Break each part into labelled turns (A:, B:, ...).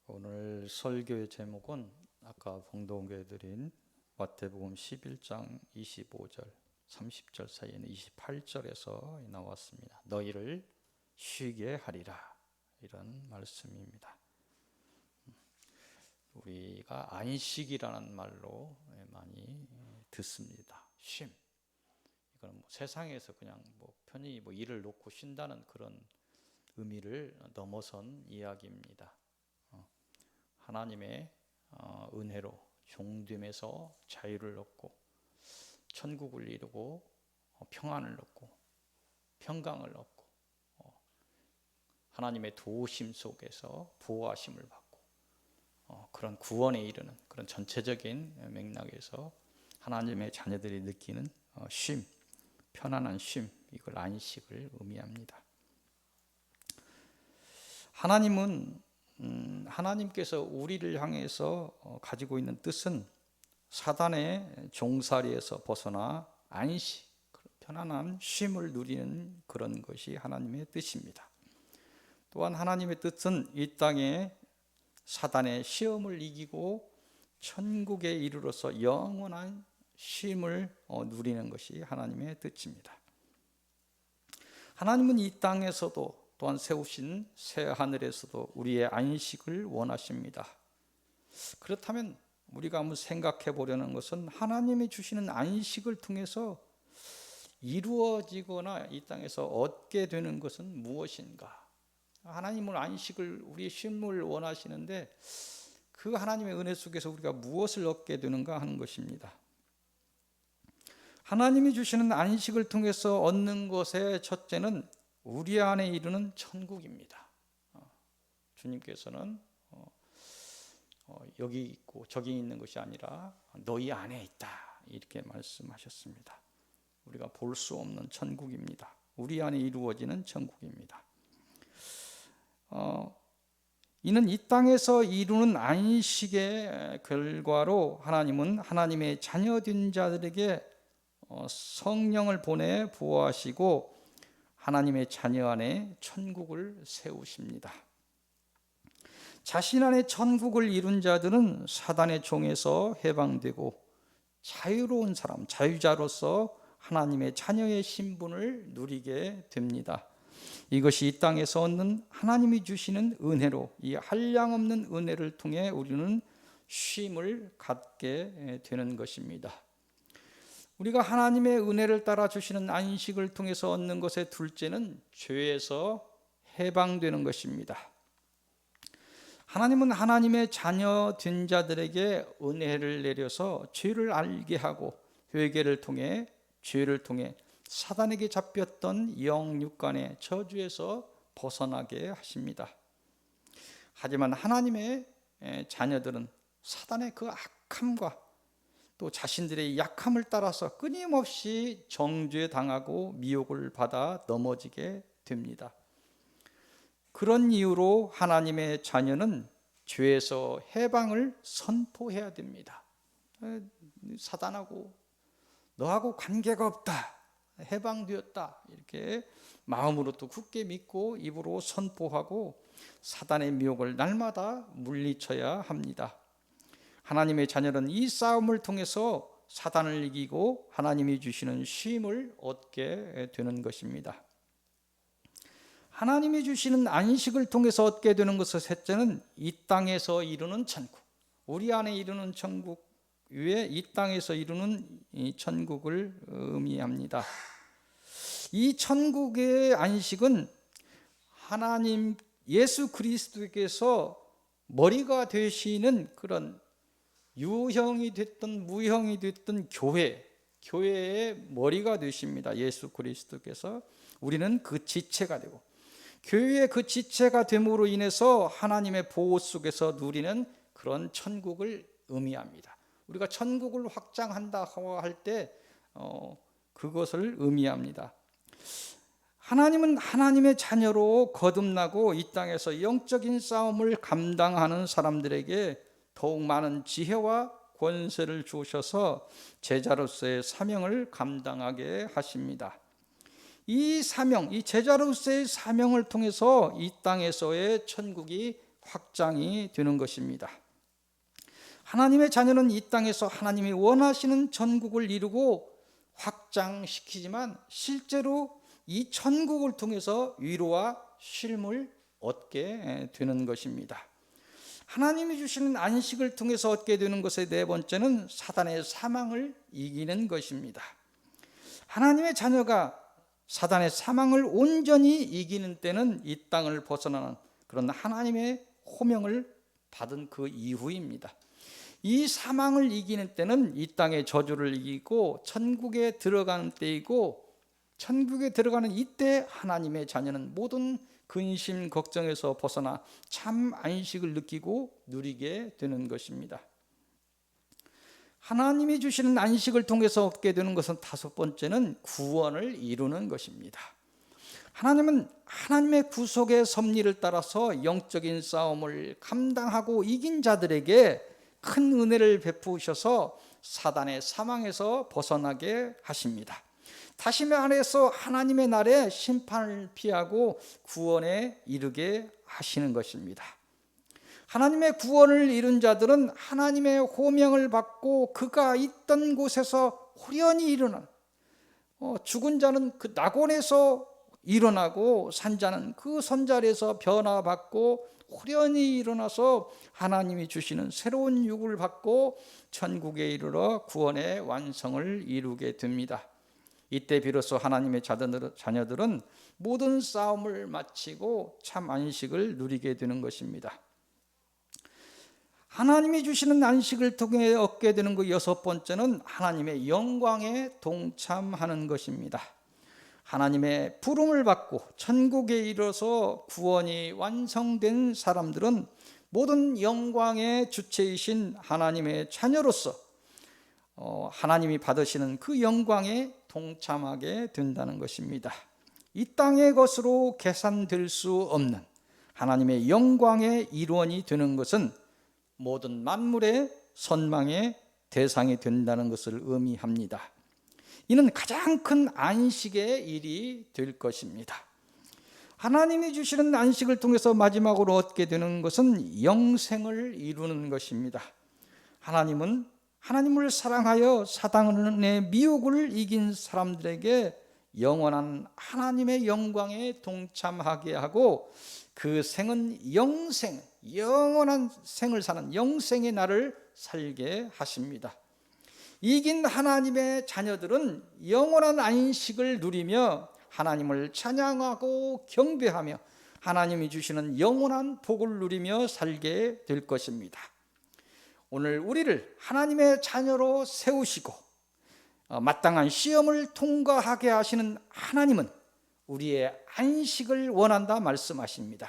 A: 오늘 설교의 제목은 아까 봉독해 드린 마태복음 11장 25절 30절 사이에는 28절에서 나왔습니다. 너희를 쉬게 하리라, 이런 말씀입니다. 우리가 안식이라는 말로 많이 듣습니다. 쉼. 이거는 세상에서 그냥 편히 일을 놓고 쉰다는 그런 의미를 넘어선 이야기입니다. 하나님의 은혜로 종됨에서 자유를 얻고 천국을 이루고 평안을 얻고 평강을 얻고 하나님의 도우심 속에서 보호하심을 받고 그런 구원에 이르는 그런 전체적인 맥락에서 하나님의 자녀들이 느끼는 쉼, 편안한 쉼, 이걸 안식을 의미합니다. 하나님께서 우리를 향해서 가지고 있는 뜻은 사단의 종살이에서 벗어나 안식, 편안한 쉼을 누리는 그런 것이 하나님의 뜻입니다. 또한 하나님의 뜻은 이 땅에 사단의 시험을 이기고 천국에 이르러서 영원한 쉼을 누리는 것이 하나님의 뜻입니다. 하나님은 이 땅에서도 또한 세우신 새 하늘에서도 우리의 안식을 원하십니다. 그렇다면 우리가 한번 생각해 보려는 것은 하나님이 주시는 안식을 통해서 이루어지거나 이 땅에서 얻게 되는 것은 무엇인가? 하나님은 안식을, 우리의 쉼을 원하시는데 그 하나님의 은혜 속에서 우리가 무엇을 얻게 되는가 하는 것입니다. 하나님이 주시는 안식을 통해서 얻는 것의 첫째는 우리 안에 이르는 천국입니다. 주님께서는 여기 있고 저기 있는 것이 아니라 너희 안에 있다, 이렇게 말씀하셨습니다. 우리가 볼 수 없는 천국입니다. 우리 안에 이루어지는 천국입니다. 이는 이 땅에서 이루는 안식의 결과로 하나님은 하나님의 자녀된 자들에게 성령을 보내 보호하시고 하나님의 자녀 안에 천국을 세우십니다. 자신 안에 천국을 이룬 자들은 사단의 종에서 해방되고 자유로운 사람, 자유자로서 하나님의 자녀의 신분을 누리게 됩니다. 이것이 이 땅에서 얻는 하나님이 주시는 은혜로, 이 한량없는 은혜를 통해 우리는 쉼을 갖게 되는 것입니다. 우리가 하나님의 은혜를 따라 주시는 안식을 통해서 얻는 것의 둘째는 죄에서 해방되는 것입니다. 하나님은 하나님의 자녀 된 자들에게 은혜를 내려서 죄를 알게 하고 회개를 통해, 죄를 통해 사단에게 잡혔던 영육간의 저주에서 벗어나게 하십니다. 하지만 하나님의 자녀들은 사단의 그 악함과 또 자신들의 약함을 따라서 끊임없이 정죄 당하고 미혹을 받아 넘어지게 됩니다. 그런 이유로 하나님의 자녀는 죄에서 해방을 선포해야 됩니다. 사단하고 너하고 관계가 없다, 해방되었다, 이렇게 마음으로 또 굳게 믿고 입으로 선포하고 사단의 미혹을 날마다 물리쳐야 합니다. 하나님의 자녀는 이 싸움을 통해서 사단을 이기고 하나님이 주시는 쉼을 얻게 되는 것입니다. 하나님이 주시는 안식을 통해서 얻게 되는 것의 셋째는 이 땅에서 이루는 천국, 우리 안에 이루는 천국 위에 이 땅에서 이루는 이 천국을 의미합니다. 이 천국의 안식은 하나님 예수 그리스도께서 머리가 되시는 그런 유형이 됐든 무형이 됐든 교회의 머리가 되십니다. 예수 그리스도께서 우리는 그 지체가 되고 교회의 그 지체가 됨으로 인해서 하나님의 보호 속에서 누리는 그런 천국을 의미합니다. 우리가 천국을 확장한다 할 때 그것을 의미합니다. 하나님은 하나님의 자녀로 거듭나고 이 땅에서 영적인 싸움을 감당하는 사람들에게 더욱 많은 지혜와 권세를 주셔서 제자로서의 사명을 감당하게 하십니다. 이 사명, 이 제자로서의 사명을 통해서 이 땅에서의 천국이 확장이 되는 것입니다. 하나님의 자녀는 이 땅에서 하나님이 원하시는 천국을 이루고 확장시키지만 실제로 이 천국을 통해서 위로와 쉼을 얻게 되는 것입니다. 하나님이 주시는 안식을 통해서 얻게 되는 것의 네 번째는 사단의 사망을 이기는 것입니다. 하나님의 자녀가 사단의 사망을 온전히 이기는 때는 이 땅을 벗어나는 그런 하나님의 호명을 받은 그 이후입니다. 이 사망을 이기는 때는 이 땅의 저주를 이기고 천국에 들어가는 때이고, 천국에 들어가는 이때 하나님의 자녀는 모든 근심 걱정에서 벗어나 참 안식을 느끼고 누리게 되는 것입니다. 하나님이 주시는 안식을 통해서 얻게 되는 것은 다섯 번째는 구원을 이루는 것입니다. 하나님은 하나님의 구속의 섭리를 따라서 영적인 싸움을 감당하고 이긴 자들에게 큰 은혜를 베푸셔서 사단의 사망에서 벗어나게 하십니다. 다시 말해서 하나님의 날에 심판을 피하고 구원에 이르게 하시는 것입니다. 하나님의 구원을 이룬 자들은 하나님의 호명을 받고 그가 있던 곳에서 호련히 일어나, 죽은 자는 그 낙원에서 일어나고 산 자는 그 선자리에서 변화받고 호련히 일어나서 하나님이 주시는 새로운 육을 받고 천국에 이르러 구원의 완성을 이루게 됩니다. 이때 비로소 하나님의 자녀들은 모든 싸움을 마치고 참 안식을 누리게 되는 것입니다. 하나님이 주시는 안식을 통해 얻게 되는 그 여섯 번째는 하나님의 영광에 동참하는 것입니다. 하나님의 부름을 받고 천국에 이르러서 구원이 완성된 사람들은 모든 영광의 주체이신 하나님의 자녀로서 하나님이 받으시는 그 영광에 동참하게 된다는 것입니다. 이 땅의 것으로 계산될 수 없는 하나님의 영광의 일원이 되는 것은 모든 만물의 선망의 대상이 된다는 것을 의미합니다. 이는 가장 큰 안식의 일이 될 것입니다. 하나님이 주시는 안식을 통해서 마지막으로 얻게 되는 것은 영생을 이루는 것입니다. 하나님은 하나님을 사랑하여 사단의 미혹을 이긴 사람들에게 영원한 하나님의 영광에 동참하게 하고 그 생은 영생, 영원한 생을 사는 영생의 날을 살게 하십니다. 이긴 하나님의 자녀들은 영원한 안식을 누리며 하나님을 찬양하고 경배하며 하나님이 주시는 영원한 복을 누리며 살게 될 것입니다. 오늘 우리를 하나님의 자녀로 세우시고 마땅한 시험을 통과하게 하시는 하나님은 우리의 안식을 원한다 말씀하십니다.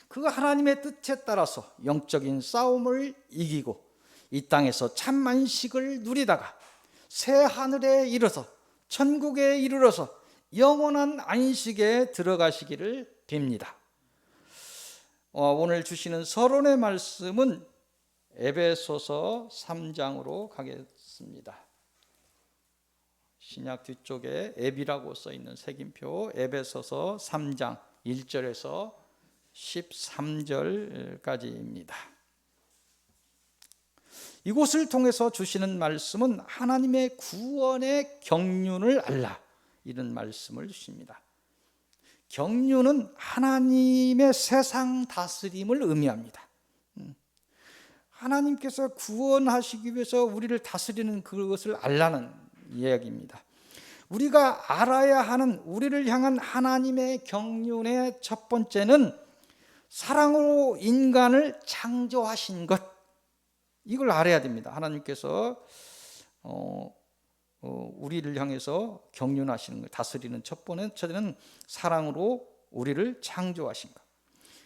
A: 그 하나님의 뜻에 따라서 영적인 싸움을 이기고 이 땅에서 참 안식을 누리다가 새 하늘에 이르러서 천국에 이르러서 영원한 안식에 들어가시기를 빕니다. 오늘 주시는 서론의 말씀은 에베소서 3장으로 가겠습니다. 신약 뒤쪽에 에비라고 써있는 색임표 에베소서 3장 1절에서 13절까지입니다. 이곳을 통해서 주시는 말씀은 하나님의 구원의 경륜을 알라, 이런 말씀을 주십니다. 경륜은 하나님의 세상 다스림을 의미합니다. 하나님께서 구원하시기 위해서 우리를 다스리는 그것을 알라는 이야기입니다. 우리가 알아야 하는 우리를 향한 하나님의 경륜의 첫 번째는 사랑으로 인간을 창조하신 것, 이걸 알아야 됩니다. 하나님께서 우리를 향해서 경륜하시는 것, 다스리는 첫 번째는 사랑으로 우리를 창조하신 것.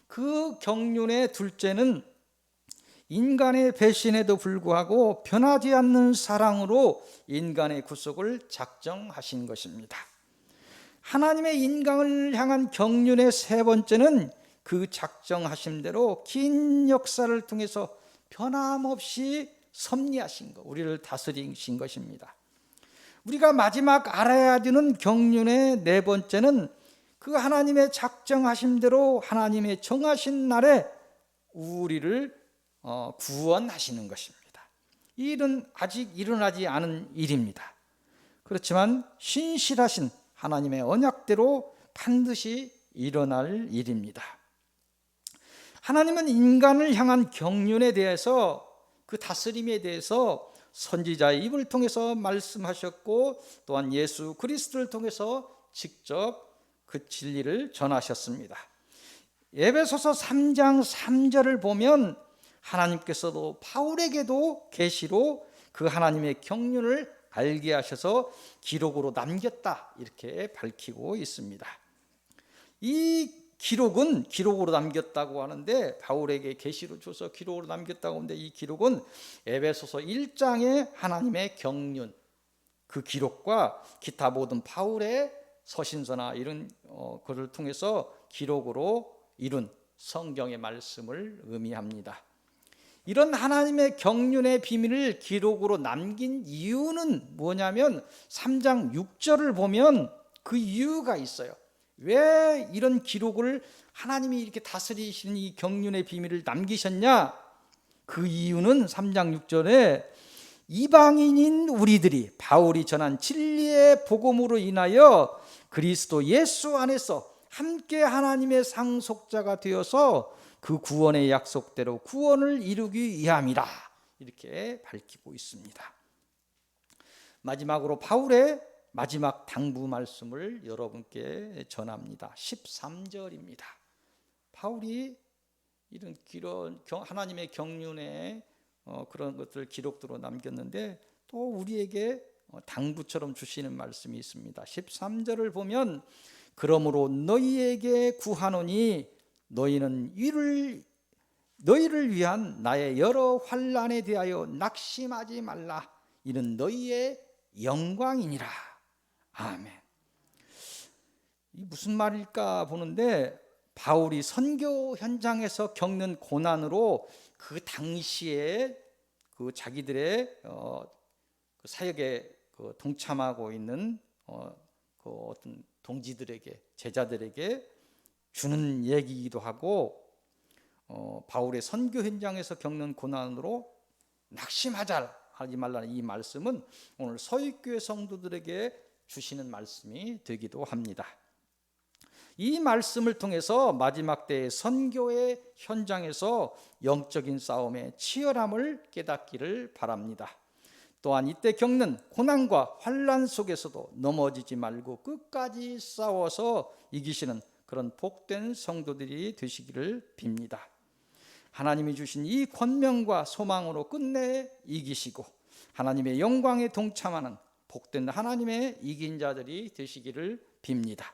A: 그 경륜의 둘째는 인간의 배신에도 불구하고 변하지 않는 사랑으로 인간의 구속을 작정하신 것입니다. 하나님의 인간을 향한 경륜의 세 번째는 그 작정하심대로 긴 역사를 통해서 변함없이 섭리하신 것, 우리를 다스리신 것입니다. 우리가 마지막 알아야 되는 경륜의 네 번째는 그 하나님의 작정하심대로 하나님의 정하신 날에 우리를 구원하시는 것입니다. 이 일은 아직 일어나지 않은 일입니다. 그렇지만 신실하신 하나님의 언약대로 반드시 일어날 일입니다. 하나님은 인간을 향한 경륜에 대해서, 그 다스림에 대해서 선지자의 입을 통해서 말씀하셨고, 또한 예수 그리스도를 통해서 직접 그 진리를 전하셨습니다. 에베소서 3장 3절을 보면 하나님께서도 바울에게도 계시로 그 하나님의 경륜을 알게 하셔서 기록으로 남겼다, 이렇게 밝히고 있습니다. 이 기록은 기록으로 남겼다고 하는데, 바울에게 계시로 줘서 기록으로 남겼다고 하는데, 이 기록은 에베소서 1장의 하나님의 경륜, 그 기록과 기타 모든 바울의 서신서나 이런 것을 통해서 기록으로 이룬 성경의 말씀을 의미합니다. 이런 하나님의 경륜의 비밀을 기록으로 남긴 이유는 뭐냐면 3장 6절을 보면 그 이유가 있어요. 왜 이런 기록을 하나님이 이렇게 다스리시는 이 경륜의 비밀을 남기셨냐? 그 이유는 3장 6절에 이방인인 우리들이 바울이 전한 진리의 복음으로 인하여 그리스도 예수 안에서 함께 하나님의 상속자가 되어서 그 구원의 약속대로 구원을 이루기 위함이라, 이렇게 밝히고 있습니다. 마지막으로 바울의 마지막 당부 말씀을 여러분께 전합니다. 13절입니다. 바울이 이런 하나님의 경륜에 그런 것들을 기록으로 남겼는데, 또 우리에게 당부처럼 주시는 말씀이 있습니다. 13절을 보면 그러므로 너희에게 구하노니 너희는 너희를 위한 나의 여러 환난에 대하여 낙심하지 말라. 이는 너희의 영광이니라. 아멘. 이 무슨 말일까 보는데, 바울이 선교 현장에서 겪는 고난으로 그 당시에 그 자기들의 그 사역에 동참하고 있는 그 어떤 동지들에게, 제자들에게 주는 얘기이기도 하고, 바울의 선교 현장에서 겪는 고난으로 낙심하지 말라는 이 말씀은 오늘 서윗교회 성도들에게 주시는 말씀이 되기도 합니다. 이 말씀을 통해서 마지막 때의 선교의 현장에서 영적인 싸움의 치열함을 깨닫기를 바랍니다. 또한 이때 겪는 고난과 환난 속에서도 넘어지지 말고 끝까지 싸워서 이기시는 그런 복된 성도들이 되시기를 빕니다. 하나님이 주신 이 권명과 소망으로 끝내 이기시고 하나님의 영광에 동참하는 복된 하나님의 이긴 자들이 되시기를 빕니다.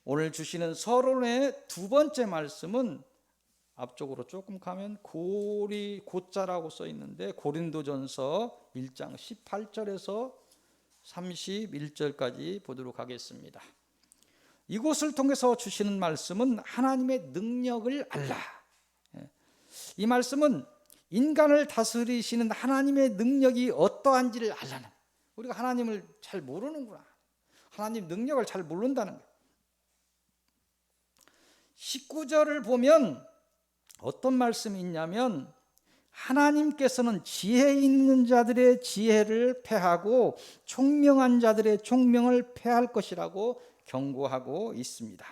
A: 오늘 주시는 서론의 두 번째 말씀은 앞쪽으로 조금 가면 고자라고 써 있는데, 고린도전서 1장 18절에서 31절까지 보도록 하겠습니다. 이곳을 통해서 주시는 말씀은 하나님의 능력을 알라. 이 말씀은 인간을 다스리시는 하나님의 능력이 어떠한지를 알라는, 우리가 하나님을 잘 모르는구나, 하나님 능력을 잘 모른다는 거예요. 19절을 보면 어떤 말씀이 있냐면, 하나님께서는 지혜 있는 자들의 지혜를 패하고 총명한 자들의 총명을 패할 것이라고 경고하고 있습니다.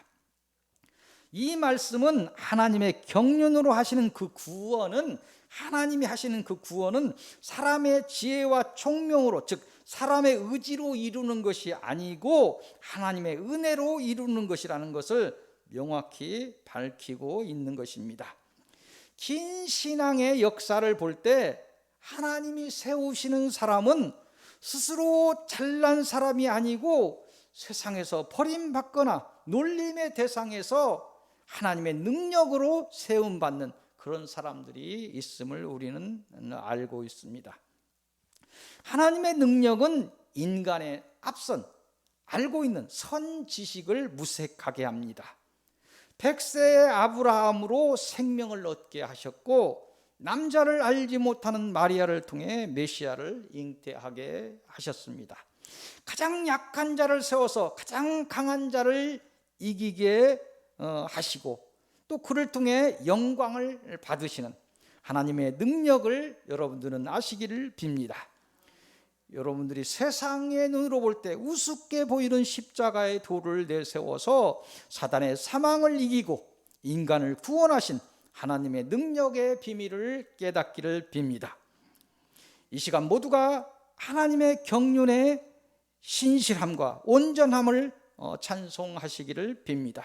A: 이 말씀은 하나님의 경륜으로 하시는 그 구원은, 하나님이 하시는 그 구원은 사람의 지혜와 총명으로, 즉 사람의 의지로 이루는 것이 아니고 하나님의 은혜로 이루는 것이라는 것을 명확히 밝히고 있는 것입니다. 긴 신앙의 역사를 볼 때 하나님이 세우시는 사람은 스스로 잘난 사람이 아니고 세상에서 버림받거나 놀림의 대상에서 하나님의 능력으로 세움받는 그런 사람들이 있음을 우리는 알고 있습니다. 하나님의 능력은 인간의 앞선 알고 있는 선 지식을 무색하게 합니다. 100세의 아브라함으로 생명을 얻게 하셨고, 남자를 알지 못하는 마리아를 통해 메시아를 잉태하게 하셨습니다. 가장 약한 자를 세워서 가장 강한 자를 이기게 하시고, 또 그를 통해 영광을 받으시는 하나님의 능력을 여러분들은 아시기를 빕니다. 여러분들이 세상의 눈으로 볼 때 우습게 보이는 십자가의 도를 내세워서 사단의 사망을 이기고 인간을 구원하신 하나님의 능력의 비밀을 깨닫기를 빕니다. 이 시간 모두가 하나님의 경륜의 신실함과 온전함을 찬송하시기를 빕니다.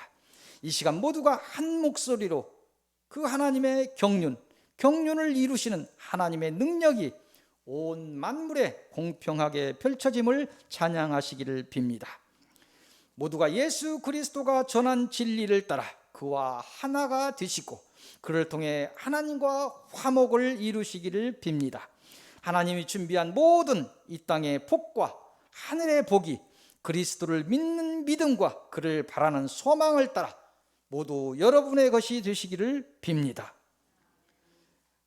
A: 이 시간 모두가 한 목소리로 그 하나님의 경륜을 이루시는 하나님의 능력이 온 만물에 공평하게 펼쳐짐을 찬양하시기를 빕니다. 모두가 예수 그리스도가 전한 진리를 따라 그와 하나가 되시고 그를 통해 하나님과 화목을 이루시기를 빕니다. 하나님이 준비한 모든 이 땅의 복과 하늘의 복이 그리스도를 믿는 믿음과 그를 바라는 소망을 따라 모두 여러분의 것이 되시기를 빕니다.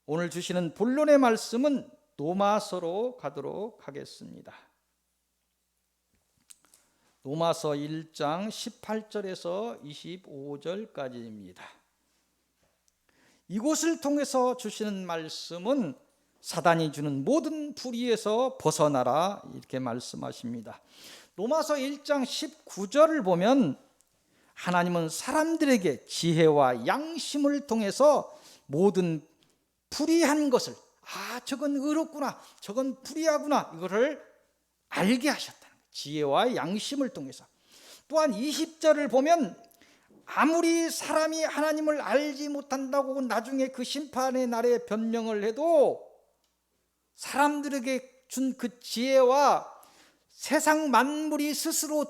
A: 오늘 주시는 본론의 말씀은 로마서로 가도록 하겠습니다. 로마서 1장 18절에서 25절까지입니다. 이곳을 통해서 주시는 말씀은 사단이 주는 모든 불의에서 벗어나라 이렇게 말씀하십니다. 로마서 1장 19절을 보면 하나님은 사람들에게 지혜와 양심을 통해서 모든 불의한 것을 저건 의롭구나 저건 불의하구나 이거를 알게 하셨다는 거예요. 지혜와 양심을 통해서. 또한 20절을 보면 아무리 사람이 하나님을 알지 못한다고 나중에 그 심판의 날에 변명을 해도 사람들에게 준 그 지혜와 세상 만물이 스스로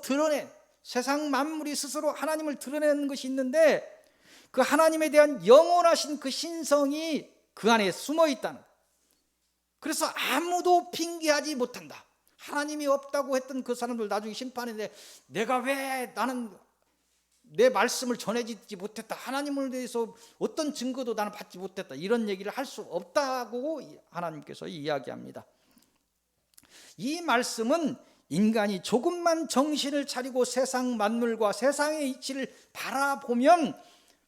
A: 하나님을 드러내는 것이 있는데 그 하나님에 대한 영원하신 그 신성이 그 안에 숨어 있다는 거예요. 그래서 아무도 핑계하지 못한다. 하나님이 없다고 했던 그 사람들 나중에 심판인데 내가 왜 나는 내 말씀을 전해지지 못했다. 하나님을 대해서 어떤 증거도 나는 받지 못했다. 이런 얘기를 할 수 없다고 하나님께서 이야기합니다. 이 말씀은 인간이 조금만 정신을 차리고 세상 만물과 세상의 이치를 바라보면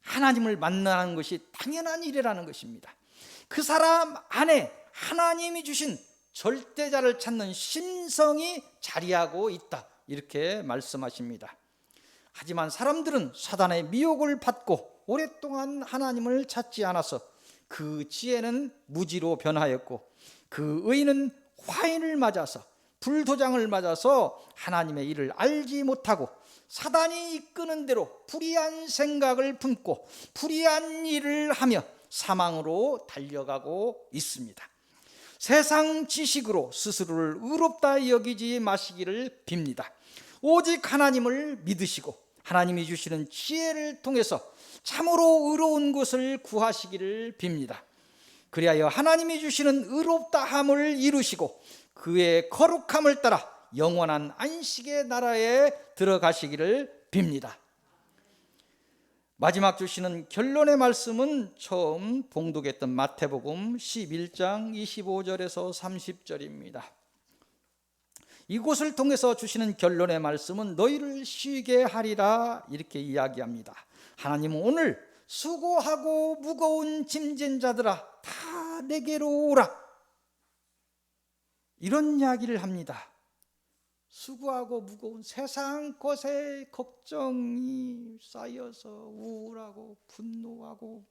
A: 하나님을 만나는 것이 당연한 일이라는 것입니다. 그 사람 안에 하나님이 주신 절대자를 찾는 심성이 자리하고 있다. 이렇게 말씀하십니다. 하지만 사람들은 사단의 미혹을 받고 오랫동안 하나님을 찾지 않아서 그 지혜는 무지로 변하였고 그 의는 화인을 맞아서 불도장을 맞아서 하나님의 일을 알지 못하고 사단이 이끄는 대로 불의한 생각을 품고 불의한 일을 하며 사망으로 달려가고 있습니다. 세상 지식으로 스스로를 의롭다 여기지 마시기를 빕니다. 오직 하나님을 믿으시고 하나님이 주시는 지혜를 통해서 참으로 의로운 것을 구하시기를 빕니다. 그리하여 하나님이 주시는 의롭다함을 이루시고 그의 거룩함을 따라 영원한 안식의 나라에 들어가시기를 빕니다. 마지막 주시는 결론의 말씀은 처음 봉독했던 마태복음 11장 25절에서 30절입니다. 이곳을 통해서 주시는 결론의 말씀은 너희를 쉬게 하리라 이렇게 이야기합니다. 하나님은 오늘 수고하고 무거운 짐진 자들아 다 내게로 오라 이런 이야기를 합니다. 수고하고 무거운 세상 것에 걱정이 쌓여서 우울하고 분노하고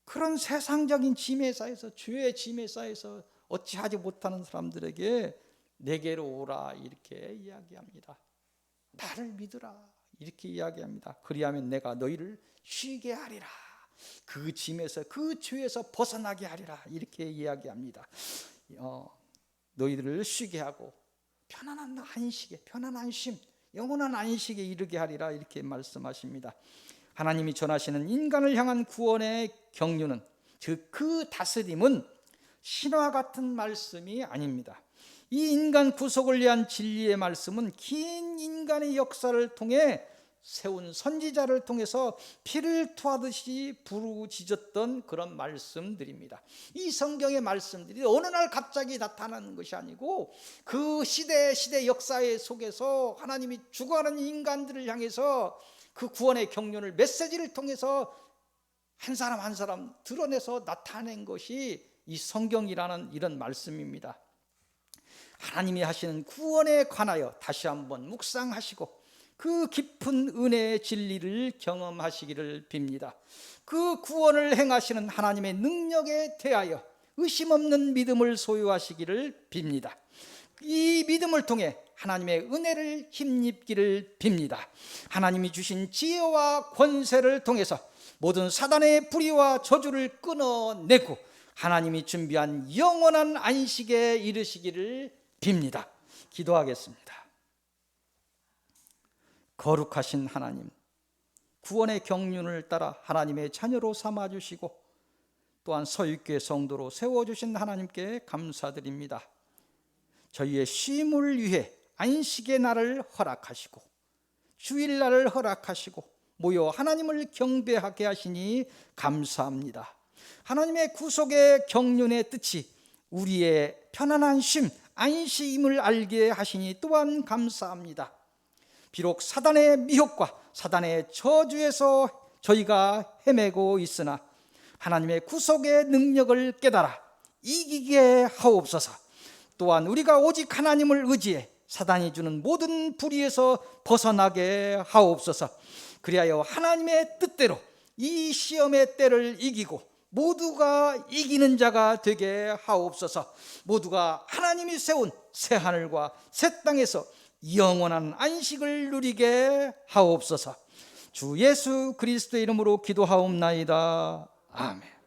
A: 그런 세상적인 짐에 쌓여서 죄의 짐에 쌓여서 어찌하지 못하는 사람들에게 내게로 오라 이렇게 이야기합니다. 나를 믿으라 이렇게 이야기합니다. 그리하면 내가 너희를 쉬게 하리라. 그 짐에서 그 죄에서 벗어나게 하리라 이렇게 이야기합니다. 너희들을 쉬게 하고 편안한 안식에 편안한 쉼 영원한 안식에 이르게 하리라 이렇게 말씀하십니다. 하나님이 전하시는 인간을 향한 구원의 경륜은 즉 그 다스림은 신화 같은 말씀이 아닙니다. 이 인간 구속을 위한 진리의 말씀은 긴 인간의 역사를 통해 세운 선지자를 통해서 피를 토하듯이 부르짖었던 그런 말씀들입니다. 이 성경의 말씀들이 어느 날 갑자기 나타나는 것이 아니고 그 시대 역사의 속에서 하나님이 죽어가는 인간들을 향해서 그 구원의 경륜을 메시지를 통해서 한 사람 한 사람 드러내서 나타낸 것이 이 성경이라는 이런 말씀입니다. 하나님이 하시는 구원에 관하여 다시 한번 묵상하시고 그 깊은 은혜의 진리를 경험하시기를 빕니다. 그 구원을 행하시는 하나님의 능력에 대하여 의심 없는 믿음을 소유하시기를 빕니다. 이 믿음을 통해 하나님의 은혜를 힘입기를 빕니다. 하나님이 주신 지혜와 권세를 통해서 모든 사단의 불의와 저주를 끊어내고 하나님이 준비한 영원한 안식에 이르시기를 빕니다. 기도하겠습니다. 거룩하신 하나님, 구원의 경륜을 따라 하나님의 자녀로 삼아주시고 또한 서윗교회 성도로 세워주신 하나님께 감사드립니다. 저희의 쉼을 위해 안식의 날을 허락하시고 주일날을 허락하시고 모여 하나님을 경배하게 하시니 감사합니다. 하나님의 구속의 경륜의 뜻이 우리의 편안한 쉼, 안식임을 알게 하시니 또한 감사합니다. 비록 사단의 미혹과 사단의 저주에서 저희가 헤매고 있으나 하나님의 구속의 능력을 깨달아 이기게 하옵소서. 또한 우리가 오직 하나님을 의지해 사단이 주는 모든 불의에서 벗어나게 하옵소서. 그리하여 하나님의 뜻대로 이 시험의 때를 이기고 모두가 이기는 자가 되게 하옵소서. 모두가 하나님이 세운 새 하늘과 새 땅에서 영원한 안식을 누리게 하옵소서. 주 예수 그리스도의 이름으로 기도하옵나이다. 아멘.